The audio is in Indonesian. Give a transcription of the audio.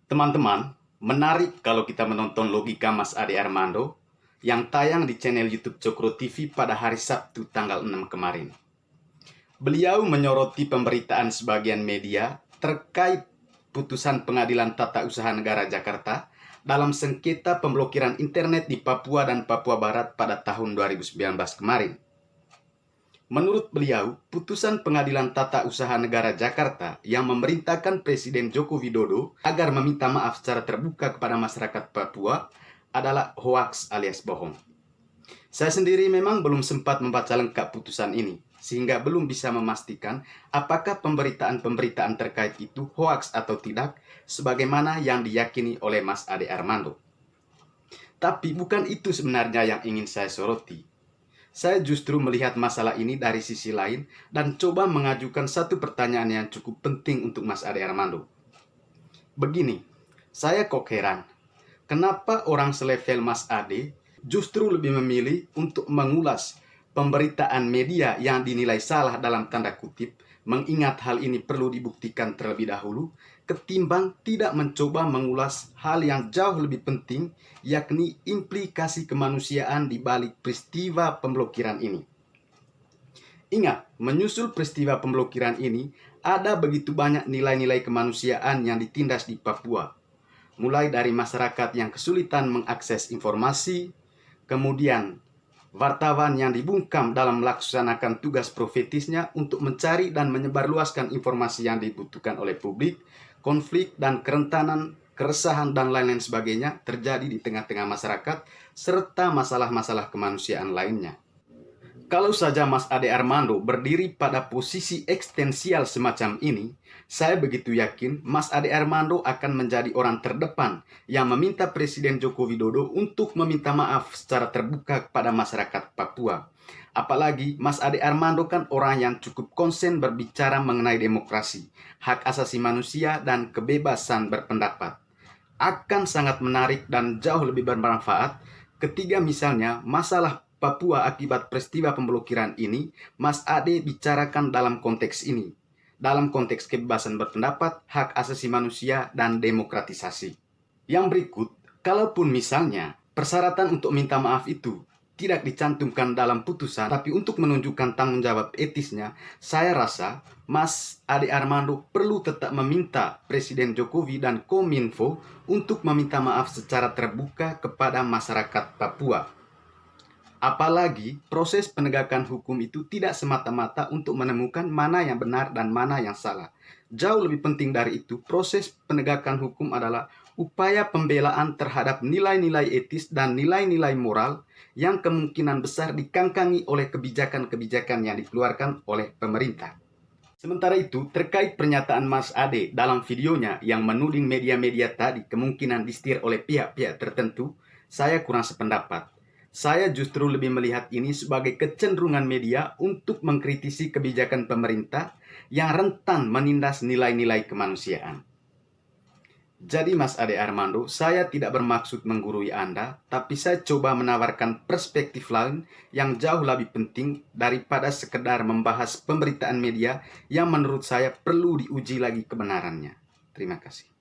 Teman-teman, menarik kalau kita menonton Logika Mas Ade Armando yang tayang di channel YouTube Cokro TV pada hari Sabtu tanggal 6 kemarin. Beliau menyoroti pemberitaan sebagian media terkait putusan Pengadilan Tata Usaha Negara Jakarta dalam sengketa pemblokiran internet di Papua dan Papua Barat pada tahun 2019 kemarin. Menurut beliau, putusan Pengadilan Tata Usaha Negara Jakarta yang memerintahkan Presiden Joko Widodo agar meminta maaf secara terbuka kepada masyarakat Papua adalah hoaks alias bohong. Saya sendiri memang belum sempat membaca lengkap putusan ini, sehingga belum bisa memastikan apakah pemberitaan-pemberitaan terkait itu hoaks atau tidak, sebagaimana yang diyakini oleh Mas Ade Armando. Tapi bukan itu sebenarnya yang ingin saya soroti. Saya justru melihat masalah ini dari sisi lain dan coba mengajukan satu pertanyaan yang cukup penting untuk Mas Ade Armando. Begini, saya kok heran, kenapa orang selevel Mas Ade justru lebih memilih untuk mengulas pemberitaan media yang dinilai salah dalam tanda kutip, mengingat hal ini perlu dibuktikan terlebih dahulu, ketimbang tidak mencoba mengulas hal yang jauh lebih penting, yakni implikasi kemanusiaan di balik peristiwa pemblokiran ini. Ingat, menyusul peristiwa pemblokiran ini, ada begitu banyak nilai-nilai kemanusiaan yang ditindas di Papua. Mulai dari masyarakat yang kesulitan mengakses informasi, kemudian wartawan yang dibungkam dalam melaksanakan tugas profetisnya untuk mencari dan menyebarluaskan informasi yang dibutuhkan oleh publik, konflik dan kerentanan, keresahan dan lain-lain sebagainya terjadi di tengah-tengah masyarakat, serta masalah-masalah kemanusiaan lainnya. Kalau saja Mas Ade Armando berdiri pada posisi eksistensial semacam ini, saya begitu yakin Mas Ade Armando akan menjadi orang terdepan yang meminta Presiden Joko Widodo untuk meminta maaf secara terbuka kepada masyarakat Papua. Apalagi Mas Ade Armando kan orang yang cukup konsen berbicara mengenai demokrasi, hak asasi manusia, dan kebebasan berpendapat. Akan sangat menarik dan jauh lebih bermanfaat ketika misalnya masalah Papua akibat peristiwa pemblokiran ini, Mas Ade bicarakan dalam konteks ini. Dalam konteks kebebasan berpendapat, hak asasi manusia, dan demokratisasi. Yang berikut, kalaupun misalnya persyaratan untuk minta maaf itu tidak dicantumkan dalam putusan, tapi untuk menunjukkan tanggung jawab etisnya, saya rasa Mas Ade Armando perlu tetap meminta Presiden Jokowi dan Kominfo untuk meminta maaf secara terbuka kepada masyarakat Papua. Apalagi proses penegakan hukum itu tidak semata-mata untuk menemukan mana yang benar dan mana yang salah. Jauh lebih penting dari itu, proses penegakan hukum adalah upaya pembelaan terhadap nilai-nilai etis dan nilai-nilai moral yang kemungkinan besar dikangkangi oleh kebijakan-kebijakan yang dikeluarkan oleh pemerintah. Sementara itu, terkait pernyataan Mas Ade dalam videonya yang menuding media-media tadi kemungkinan disetir oleh pihak-pihak tertentu, saya kurang sependapat. Saya justru lebih melihat ini sebagai kecenderungan media untuk mengkritisi kebijakan pemerintah yang rentan menindas nilai-nilai kemanusiaan. Jadi Mas Ade Armando, saya tidak bermaksud menggurui Anda, tapi saya coba menawarkan perspektif lain yang jauh lebih penting daripada sekedar membahas pemberitaan media yang menurut saya perlu diuji lagi kebenarannya. Terima kasih.